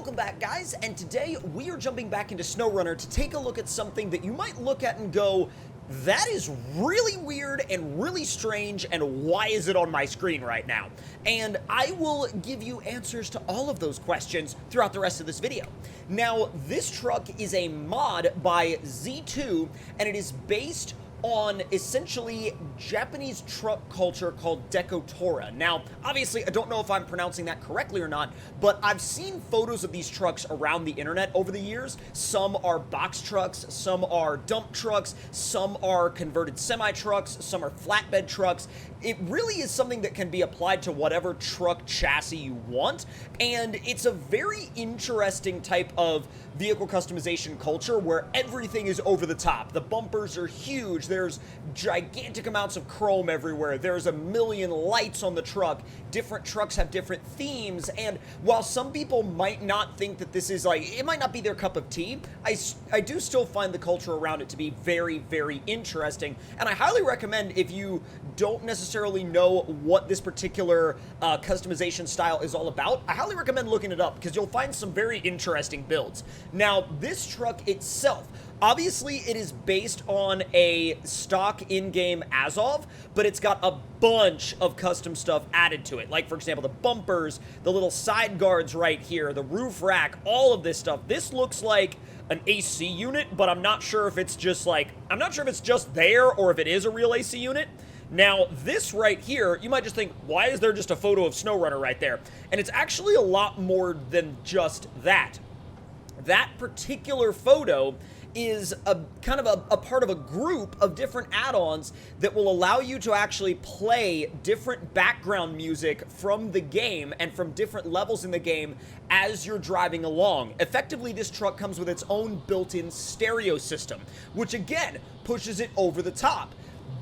Welcome back, guys, and today we are jumping back into SnowRunner to take a look at something that you might look at and go, that is really weird and really strange, and why is it on my screen right now? And I will give you answers to all of those questions throughout the rest of this video. Now, this truck is a mod by Z2, and it is based on essentially Japanese truck culture called Dekotora. Now, obviously, I don't know if I'm pronouncing that correctly or not, but I've seen photos of these trucks around the internet over the years. Some are box trucks, some are dump trucks, some are converted semi-trucks, some are flatbed trucks. It really is something that can be applied to whatever truck chassis you want, and it's a very interesting type of vehicle customization culture where everything is over the top. The bumpers are huge, there's gigantic amounts of chrome everywhere, there's a million lights on the truck, different trucks have different themes, and while some people might not think that this is like, it might not be their cup of tea, I do still find the culture around it to be very, very interesting, and I highly recommend, if you don't necessarily know what this particular customization style is all about, I highly recommend looking it up because you'll find some very interesting builds. Now, this truck itself, obviously it is based on a stock in-game Azov, but it's got a bunch of custom stuff added to it. Like, for example, the bumpers, the little side guards right here, the roof rack, all of this stuff. This looks like an AC unit, but I'm not sure if it's just like, I'm not sure if it's just there or if it is a real AC unit. Now, this right here, you might just think, why is there just a photo of SnowRunner right there? And it's actually a lot more than just that. That particular photo is a kind of a part of a group of different add-ons that will allow you to actually play different background music from the game and from different levels in the game as you're driving along. Effectively, this truck comes with its own built-in stereo system, which again pushes it over the top.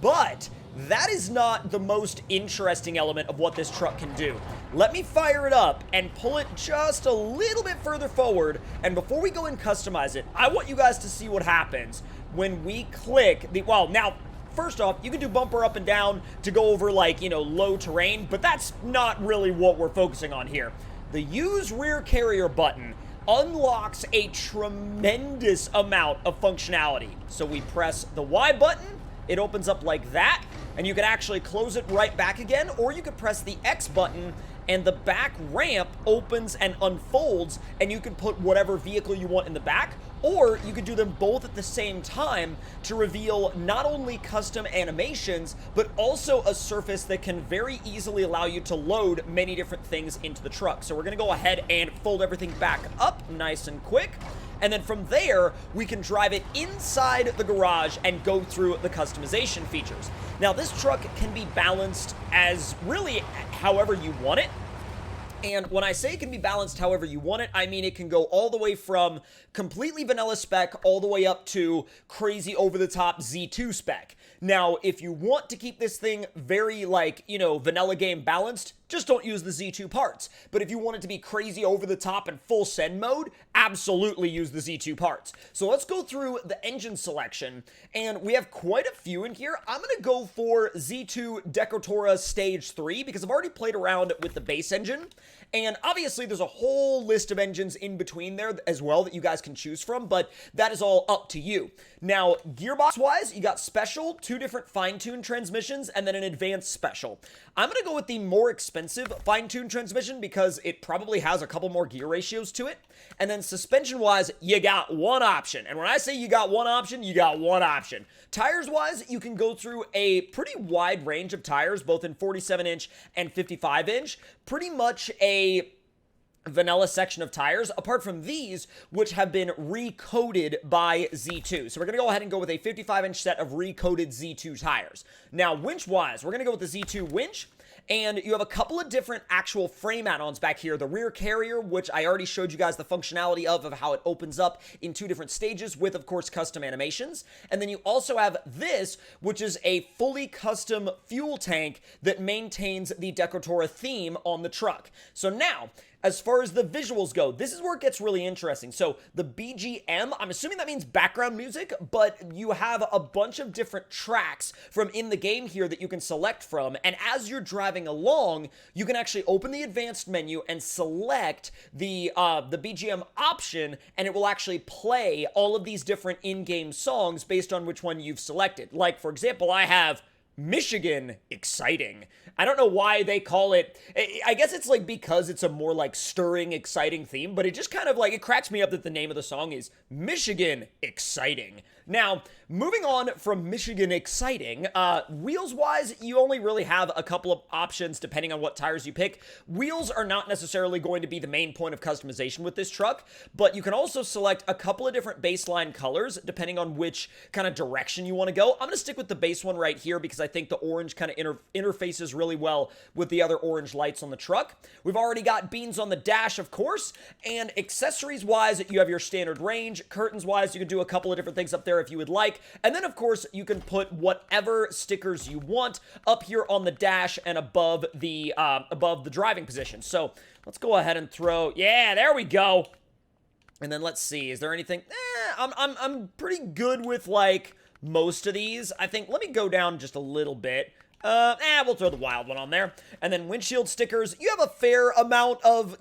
But that is not the most interesting element of what this truck can do. Let me fire it up and pull it just a little bit further forward, and before we go and customize it, I want you guys to see what happens when we click the, well, now, first off, you can do bumper up and down to go over, like, you know, low terrain, but that's not really what we're focusing on here. The use rear carrier button unlocks a tremendous amount of functionality. So we press the Y button, it opens up like that, and you can actually close it right back again, or you could press the X button and the back ramp opens and unfolds, and you can put whatever vehicle you want in the back, or you could do them both at the same time to reveal not only custom animations, but also a surface that can very easily allow you to load many different things into the truck. So we're gonna go ahead and fold everything back up nice and quick. And then from there, we can drive it inside the garage and go through the customization features. Now, this truck can be balanced as really however you want it. And when I say it can be balanced however you want it, I mean it can go all the way from completely vanilla spec all the way up to crazy over-the-top Z2 spec. Now, if you want to keep this thing very, like, you know, vanilla game balanced, just don't use the Z2 parts. But if you want it to be crazy over the top and full send mode, absolutely use the Z2 parts. So let's go through the engine selection, and we have quite a few in here. I'm gonna go for Z2 Dekotora Stage 3 because I've already played around with the base engine, and obviously there's a whole list of engines in between there as well that you guys can choose from, but that is all up to you. Now, gearbox-wise, you got special, 2 different fine-tuned transmissions, and then an advanced special. I'm gonna go with the more expensive fine-tuned transmission because it probably has a couple more gear ratios to it. And then suspension-wise, you got one option. And when I say you got one option, you got one option. Tires-wise, you can go through a pretty wide range of tires, both in 47-inch and 55-inch. Pretty much a vanilla section of tires, apart from these, which have been recoded by Z2. So we're going to go ahead and go with a 55-inch set of recoded Z2 tires. Now, winch-wise, we're going to go with the Z2 winch. And you have a couple of different actual frame add-ons back here. The rear carrier, which I already showed you guys the functionality of how it opens up in 2 different stages with, of course, custom animations. And then you also have this, which is a fully custom fuel tank that maintains the Dekotora theme on the truck. So now, As far as the visuals go, this is where it gets really interesting. So the BGM, I'm assuming that means background music, but you have a bunch of different tracks from in the game here that you can select from. And as you're driving along, you can actually open the advanced menu and select the BGM option, and it will actually play all of these different in-game songs based on which one you've selected. Like, for example, I have Michigan Exciting. I don't know why they call it, I guess it's like because it's a more like stirring, exciting theme, but it just kind of like, it cracks me up that the name of the song is Michigan Exciting. Now, moving on from Michigan Exciting, wheels-wise, you only really have a couple of options depending on what tires you pick. Wheels are not necessarily going to be the main point of customization with this truck, but you can also select a couple of different baseline colors depending on which kind of direction you want to go. I'm going to stick with the base one right here because I think the orange kind of interfaces really well with the other orange lights on the truck. We've already got beans on the dash, of course, and accessories-wise, you have your standard range. Curtains-wise, you can do a couple of different things up there if you would like. And then, of course, you can put whatever stickers you want up here on the dash and above the driving position. So let's go ahead and throw, yeah, there we go. And then let's see, is there anything? I'm pretty good with like most of these. I think, let me go down just a little bit. We'll throw the wild one on there. And then windshield stickers, you have a fair amount of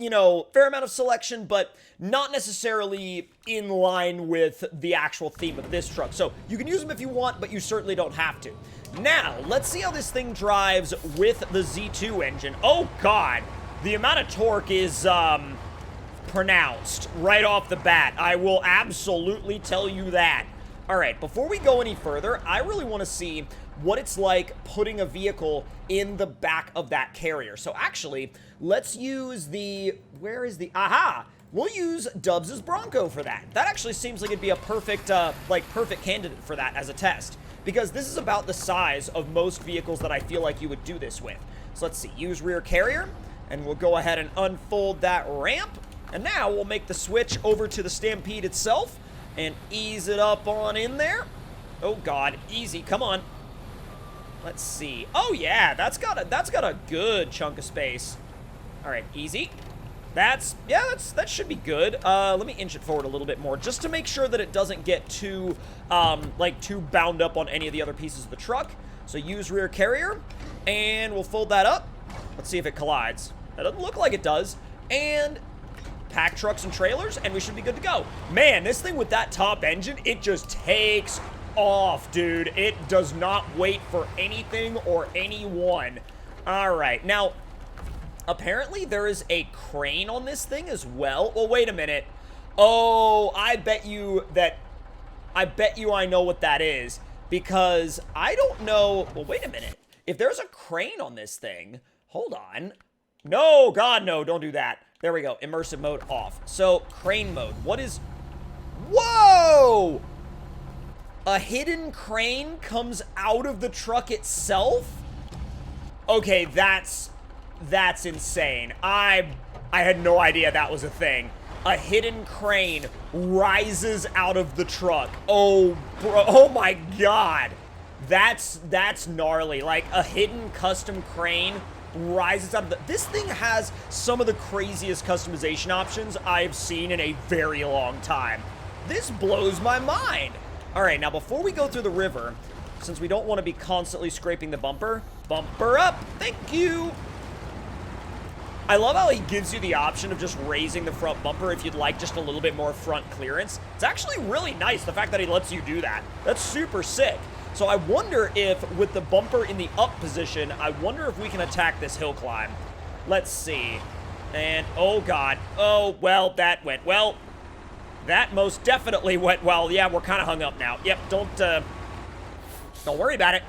selection, but not necessarily in line with the actual theme of this truck. So you can use them if you want, but you certainly don't have to. Now, let's see how this thing drives with the Z2 engine. Oh God, the amount of torque is, pronounced right off the bat. I will absolutely tell you that. All right, before we go any further, I really want to see what it's like putting a vehicle in the back of that carrier. So actually, let's use the, where is the, aha! We'll use Dubs' Bronco for that. That actually seems like it'd be a perfect, perfect candidate for that as a test, because this is about the size of most vehicles that I feel like you would do this with. So let's see, use rear carrier, and we'll go ahead and unfold that ramp, and now we'll make the switch over to the Stampede itself, and ease it up on in there. Oh God, easy, come on. Let's see. Oh yeah, that's got a good chunk of space. All right, easy. That should be good. Let me inch it forward a little bit more just to make sure that it doesn't get too too bound up on any of the other pieces of the truck. So use rear carrier, and we'll fold that up. Let's see if it collides. That doesn't look like it does. And pack trucks and trailers, and we should be good to go. Man, this thing with that top engine, it just takes off, dude. It does not wait for anything or anyone. All right, now, apparently there is a crane on this thing as well. Well, wait a minute. Oh, I bet you I know what that is, because I don't know. Well, wait a minute. If there's a crane on this thing, hold on. No, God, no, don't do that. There we go, immersive mode off. So, crane mode, what is, whoa! A hidden crane comes out of the truck itself? Okay, that's insane. I had no idea that was a thing. A hidden crane rises out of the truck. Oh, bro, oh my God. That's gnarly. Like, a hidden custom crane rises out of the, this thing has some of the craziest customization options I've seen in a very long time. This blows my mind. All right, now before we go through the river, since we don't want to be constantly scraping the bumper up, thank you. I love how he gives you the option of just raising the front bumper if you'd like just a little bit more front clearance. It's actually really nice, the fact that he lets you do that. That's super sick. So I wonder if, with the bumper in the up position, I wonder if we can attack this hill climb. Let's see. And, oh God. Oh, well, that went well. That most definitely went well. Yeah, we're kind of hung up now. Yep, don't worry about it.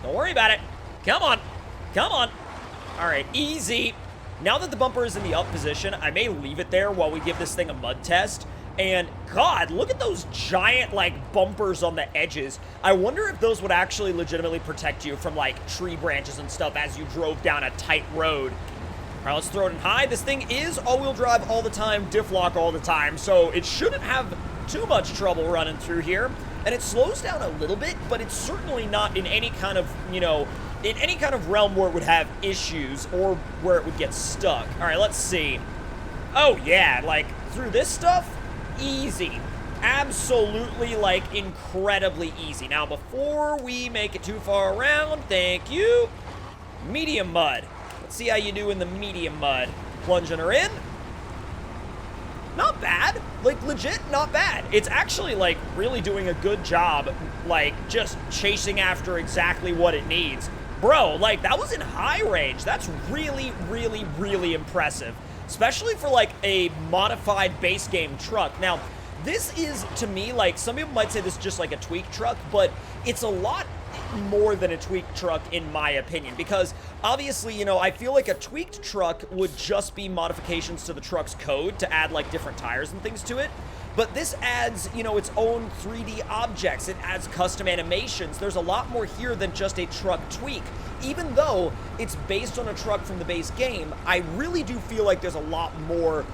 Don't worry about it. Come on. Come on. All right, easy. Now that the bumper is in the up position, I may leave it there while we give this thing a mud test. And God, look at those giant, like, bumpers on the edges. I wonder if those would actually legitimately protect you from, like, tree branches and stuff as you drove down a tight road. All right, let's throw it in high. This thing is all-wheel drive all the time, diff lock all the time, so it shouldn't have too much trouble running through here. And it slows down a little bit, but it's certainly not in any kind of, you know, in any kind of realm where it would have issues or where it would get stuck. All right, let's see. Oh, yeah, like, through this stuff, easy. Absolutely, like, incredibly easy. Now, before we make it too far around, thank you, medium mud. Let's see how you do in the medium mud. Plunging her in. Not bad. Like, legit, not bad. It's actually, like, really doing a good job, like, just chasing after exactly what it needs. Bro, like, that was in high range. That's really, really, really impressive. Especially for, like, a modified base game truck. Now, this is, to me, like, some people might say this is just like a tweak truck, but it's a lot more than a tweaked truck in my opinion, because obviously, you know, I feel like a tweaked truck would just be modifications to the truck's code to add like different tires and things to it. But this adds, you know, its own 3D objects. It adds custom animations. There's a lot more here than just a truck tweak. Even though it's based on a truck from the base game, I really do feel like there's a lot more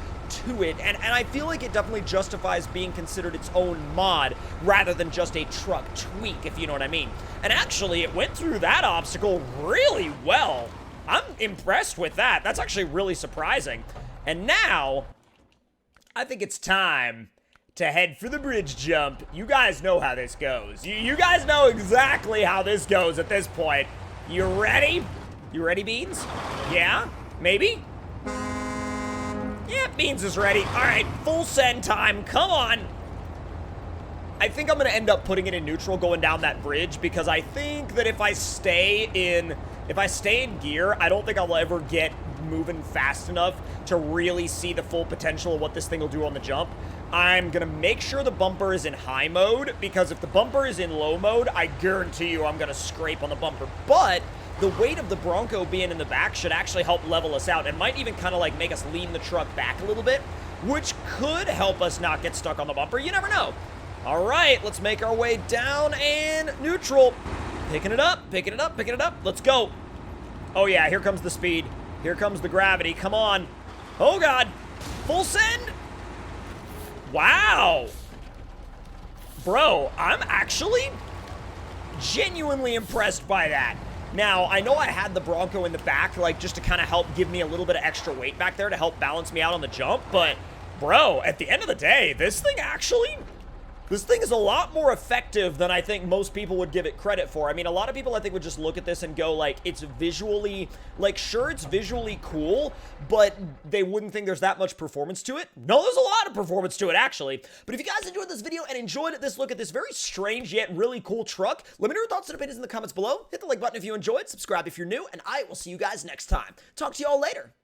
to it, and I feel like it definitely justifies being considered its own mod rather than just a truck tweak, if you know what I mean. And actually, it went through that obstacle really well. I'm impressed with that. That's actually really surprising. And now, I think it's time to head for the bridge jump. You guys know how this goes. You guys know exactly how this goes at this point. You ready? You ready, Beans? Yeah? Maybe? Yeah, Beans is ready. All right, full send time. Come on. I think I'm going to end up putting it in neutral going down that bridge because I think that if I stay in gear, I don't think I'll ever get moving fast enough to really see the full potential of what this thing will do on the jump. I'm going to make sure the bumper is in high mode because if the bumper is in low mode, I guarantee you I'm going to scrape on the bumper. But the weight of the Bronco being in the back should actually help level us out. It might even kind of like make us lean the truck back a little bit, which could help us not get stuck on the bumper. You never know. All right, let's make our way down and neutral. Picking it up, picking it up, picking it up. Let's go. Oh yeah, here comes the speed. Here comes the gravity. Come on. Oh God. Full send. Wow. Bro, I'm actually genuinely impressed by that. Now, I know I had the Bronco in the back, like, just to kind of help give me a little bit of extra weight back there to help balance me out on the jump, but, bro, at the end of the day, this thing is a lot more effective than I think most people would give it credit for. I mean, a lot of people, I think, would just look at this and go, like, it's visually, like, sure, it's visually cool, but they wouldn't think there's that much performance to it. No, there's a lot of performance to it, actually. But if you guys enjoyed this video and enjoyed this look at this very strange yet really cool truck, let me know your thoughts and opinions in the comments below. Hit the like button if you enjoyed, subscribe if you're new, and I will see you guys next time. Talk to you all later.